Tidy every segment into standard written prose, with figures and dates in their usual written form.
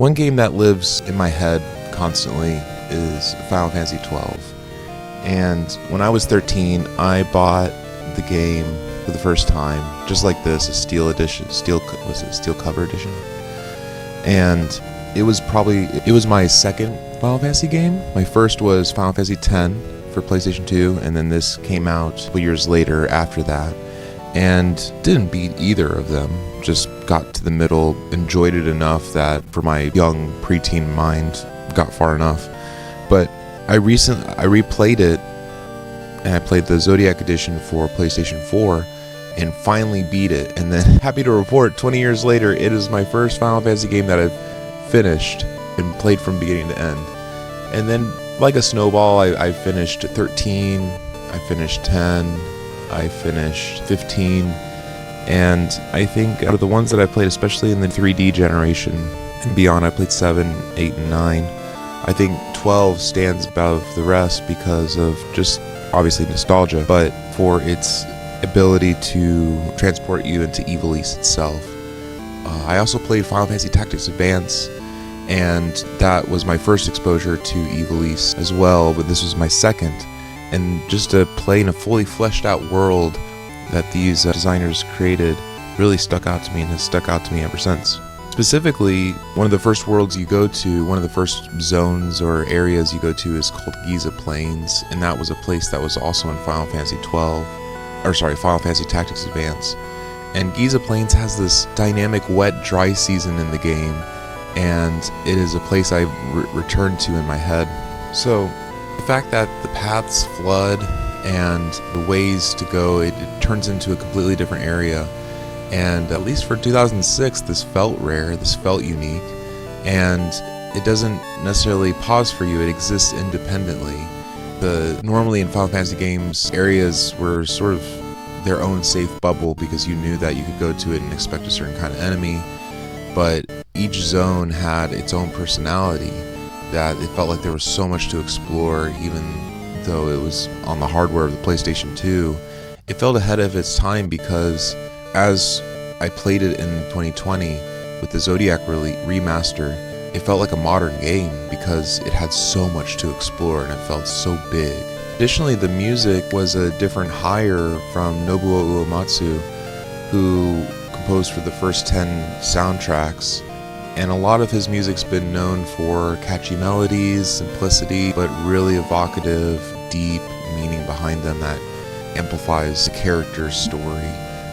One game that lives in my head constantly is Final Fantasy XII. And when I was 13, I bought the game for the first time, just like this, a steel edition, steel cover edition. And it was my second Final Fantasy game. My first was Final Fantasy X for PlayStation 2, and then this came out a couple years later after that. And didn't beat either of them, just got to the middle, enjoyed it enough that for my young preteen mind got far enough. But I replayed it, and I played the Zodiac edition for PlayStation 4 and finally beat it. And then happy to report 20 years later, it is my first Final Fantasy game that I've finished and played from beginning to end. And then like a snowball, I finished 13, I finished 10, I finished 15, and I think out of the ones that I played, especially in the 3D generation and beyond, I played 7, 8, and 9. I think 12 stands above the rest because of just obviously nostalgia, but for its ability to transport you into Evil East itself. I also played Final Fantasy Tactics Advance, and that was my first exposure to Evil East as well, but this was my second. And just to play in a fully fleshed out world that these designers created really stuck out to me, and has stuck out to me ever since. Specifically, one of the first worlds you go to, one of the first zones or areas you go to is called Giza Plains, and that was a place that was also in Final Fantasy Final Fantasy Tactics Advance. And Giza Plains has this dynamic wet, dry season in the game, and it is a place I return to in my head. So the fact that the paths flood and the ways to go, it turns into a completely different area. And at least for 2006, this felt rare, this felt unique, and it doesn't necessarily pause for you, it exists independently. Normally in Final Fantasy games, areas were sort of their own safe bubble because you knew that you could go to it and expect a certain kind of enemy, but each zone had its own personality, that it felt like there was so much to explore. Even though it was on the hardware of the PlayStation 2, it felt ahead of its time because as I played it in 2020 with the Zodiac remaster, it felt like a modern game because it had so much to explore and it felt so big. Additionally, the music was a different hire from Nobuo Uematsu, who composed for the first 10 soundtracks. And a lot of his music's been known for catchy melodies, simplicity, but really evocative, deep meaning behind them that amplifies the character's story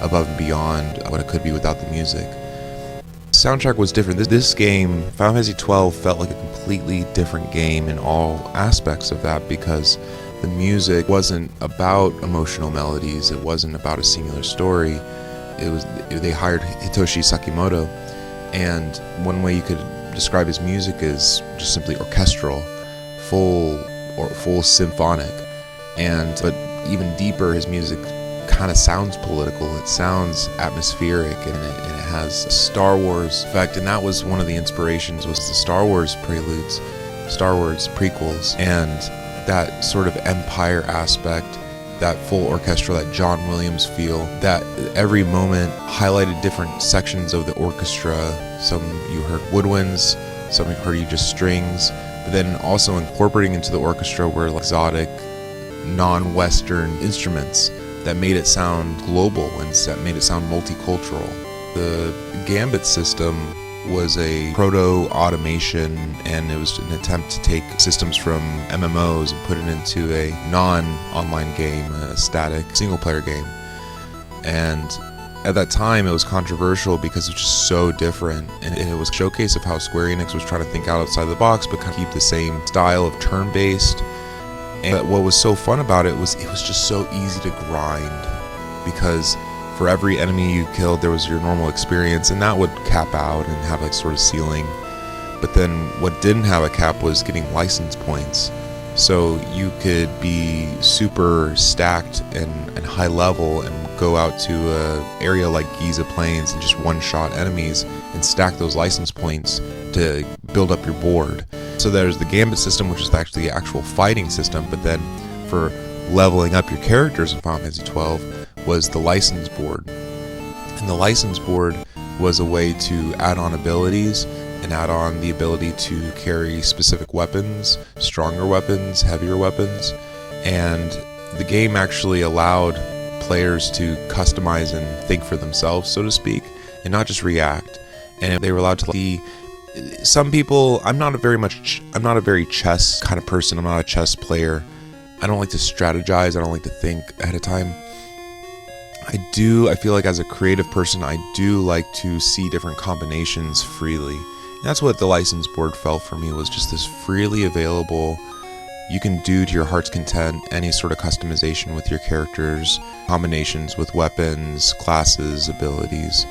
above and beyond what it could be without the music. The soundtrack was different. This game, Final Fantasy XII, felt like a completely different game in all aspects of that because the music wasn't about emotional melodies, it wasn't about a singular story. They hired Hitoshi Sakimoto, and one way you could describe his music is just simply orchestral, full symphonic. But even deeper, his music kind of sounds political, it sounds atmospheric, and it has a Star Wars effect. And that was one of the inspirations, was the Star Wars preludes, Star Wars prequels, and that sort of Empire aspect, that full orchestra, that John Williams feel, that every moment highlighted different sections of the orchestra. Some you heard woodwinds, some you heard just strings, but then also incorporating into the orchestra were exotic, non-Western instruments that made it sound global and that made it sound multicultural. The Gambit system was a proto-automation, and it was an attempt to take systems from MMOs and put it into a non-online game, a static single-player game. And at that time, it was controversial because it was just so different, and it was a showcase of how Square Enix was trying to think outside the box, but kind of keep the same style of turn-based. And what was so fun about it was just so easy to grind, because for every enemy you killed, there was your normal experience, and that would cap out and have sort of ceiling. But then what didn't have a cap was getting license points. So you could be super stacked and high level and go out to an area like Giza Plains and just one-shot enemies and stack those license points to build up your board. So there's the Gambit system, which is actually the actual fighting system, but then for leveling up your characters in Final Fantasy XII was the license board. And the license board was a way to add on abilities an add-on the ability to carry specific weapons, stronger weapons, heavier weapons, and the game actually allowed players to customize and think for themselves, so to speak, and not just react. And they were allowed to see some people. I'm not a very chess kind of person. I'm not a chess player. I don't like to strategize. I don't like to think ahead of time. I feel like as a creative person, I do like to see different combinations freely. And that's what the license board felt for me, was just this freely available, you can do to your heart's content any sort of customization with your characters, combinations with weapons, classes, abilities,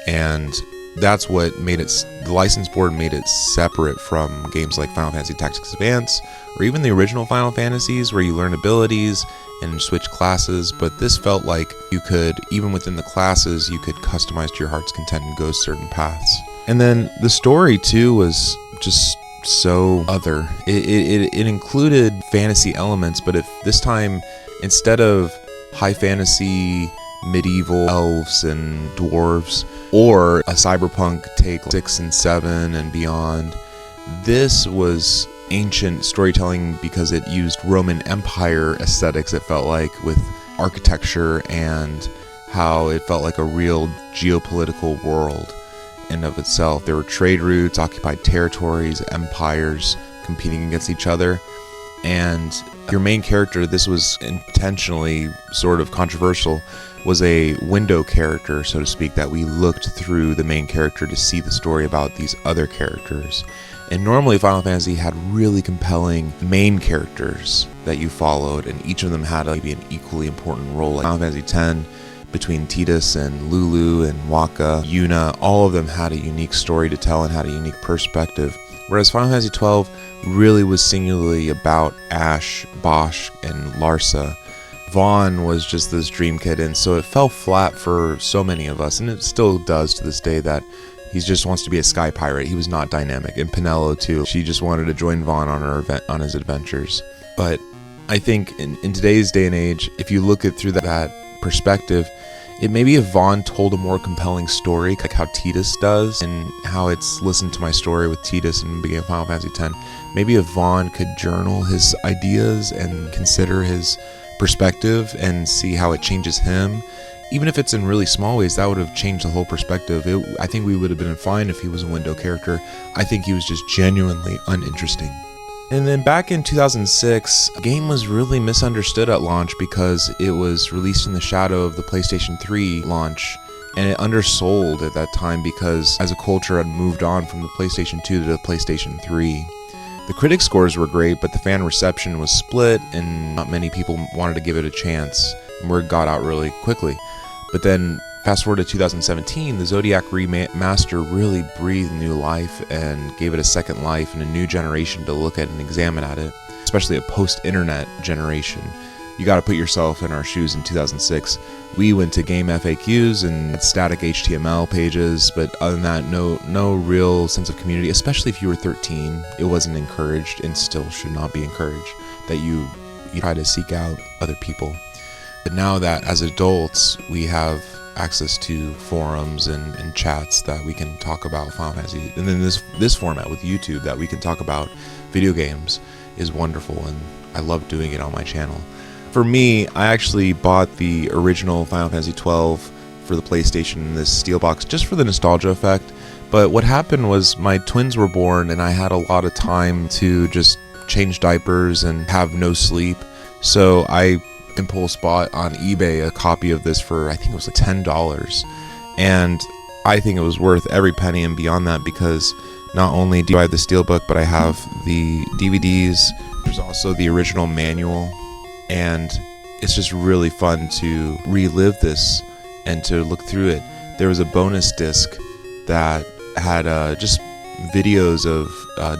and that's what made it, the license board made it separate from games like Final Fantasy Tactics Advance, or even the original Final Fantasies where you learn abilities and switch classes. But this felt like you could, even within the classes, you could customize to your heart's content and go certain paths. And then the story too was just so other. It included fantasy elements, but if this time, instead of high fantasy medieval elves and dwarves, or a cyberpunk take 6 and 7 and beyond, this was ancient storytelling because it used Roman Empire aesthetics, it felt like, with architecture and how it felt like a real geopolitical world in of itself. There were trade routes, occupied territories, empires competing against each other, and your main character, this was intentionally sort of controversial, was a window character, so to speak, that we looked through the main character to see the story about these other characters. And normally Final Fantasy had really compelling main characters that you followed, and each of them had maybe an equally important role. Like Final Fantasy X, between Thiede and Lulu and Waka, Yuna, all of them had a unique story to tell and had a unique perspective. Whereas Final Fantasy XII really was singularly about Ash, Bosch, and Larsa. Vaughn was just this dream kid, and so it fell flat for so many of us, and it still does to this day, that he just wants to be a sky pirate. He was not dynamic. And Penelo too. She just wanted to join Vaughn on his adventures. But I think in today's day and age, if you look at through that perspective, it maybe if Vaughn told a more compelling story, like how Thiede does, and how it's listened to my story with Thiede in the beginning of Final Fantasy X, maybe if Vaughn could journal his ideas and consider his perspective and see how it changes him, even if it's in really small ways, that would have changed the whole perspective. I think we would have been fine if he was a window character. I think he was just genuinely uninteresting. And then back in 2006, the game was really misunderstood at launch because it was released in the shadow of the PlayStation 3 launch, and it undersold at that time because as a culture had moved on from the PlayStation 2 to the PlayStation 3. The critic scores were great, but the fan reception was split and not many people wanted to give it a chance, and word got out really quickly. But then fast forward to 2017, the Zodiac remaster really breathed new life and gave it a second life and a new generation to look at and examine at it, especially a post-internet generation. You got to put yourself in our shoes in 2006. We went to game FAQs and static HTML pages, but other than that, no real sense of community, especially if you were 13. It wasn't encouraged, and still should not be encouraged, that you try to seek out other people. But now that as adults, we have access to forums and chats that we can talk about Final Fantasy, and then this format with YouTube that we can talk about video games is wonderful, and I love doing it on my channel. For me, I actually bought the original Final Fantasy XII for the PlayStation in this steel box just for the nostalgia effect. But what happened was my twins were born and I had a lot of time to just change diapers and have no sleep. So I impulse bought on eBay a copy of this for, I think it was like $10. And I think it was worth every penny and beyond that, because not only do I have the steelbook, but I have the DVDs. There's also the original manual. And it's just really fun to relive this and to look through it. There was a bonus disc that had just videos of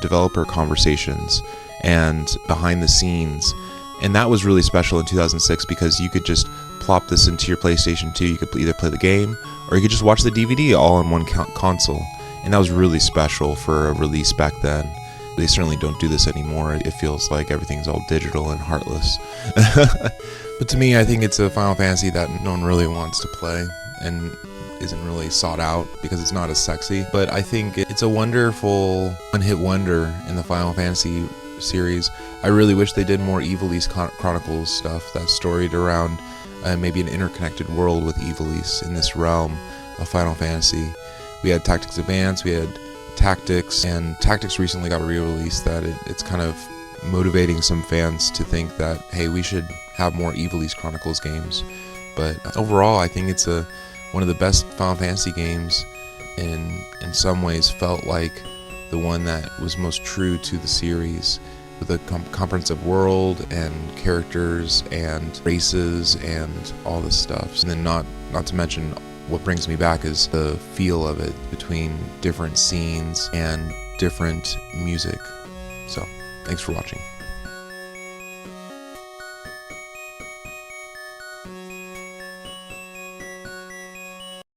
developer conversations and behind the scenes. And that was really special in 2006 because you could just plop this into your PlayStation 2. You could either play the game or you could just watch the DVD all on one console. And that was really special for a release back then. They certainly don't do this anymore. It feels like everything's all digital and heartless. But to me, I think it's a Final Fantasy that no one really wants to play. And isn't really sought out because it's not as sexy. But I think it's a wonderful one-hit wonder in the Final Fantasy series. I really wish they did more Ivalice Chronicles stuff that's storied around maybe an interconnected world with Ivalice in this realm of Final Fantasy. We had Tactics Advance, we had Tactics, and Tactics recently got re-released that it's kind of motivating some fans to think that, hey, we should have more Ivalice Chronicles games. But overall, I think it's one of the best Final Fantasy games, and in some ways felt like the one that was most true to the series, with a comprehensive world and characters and races and all this stuff. And then not to mention, what brings me back is the feel of it between different scenes and different music. So, thanks for watching.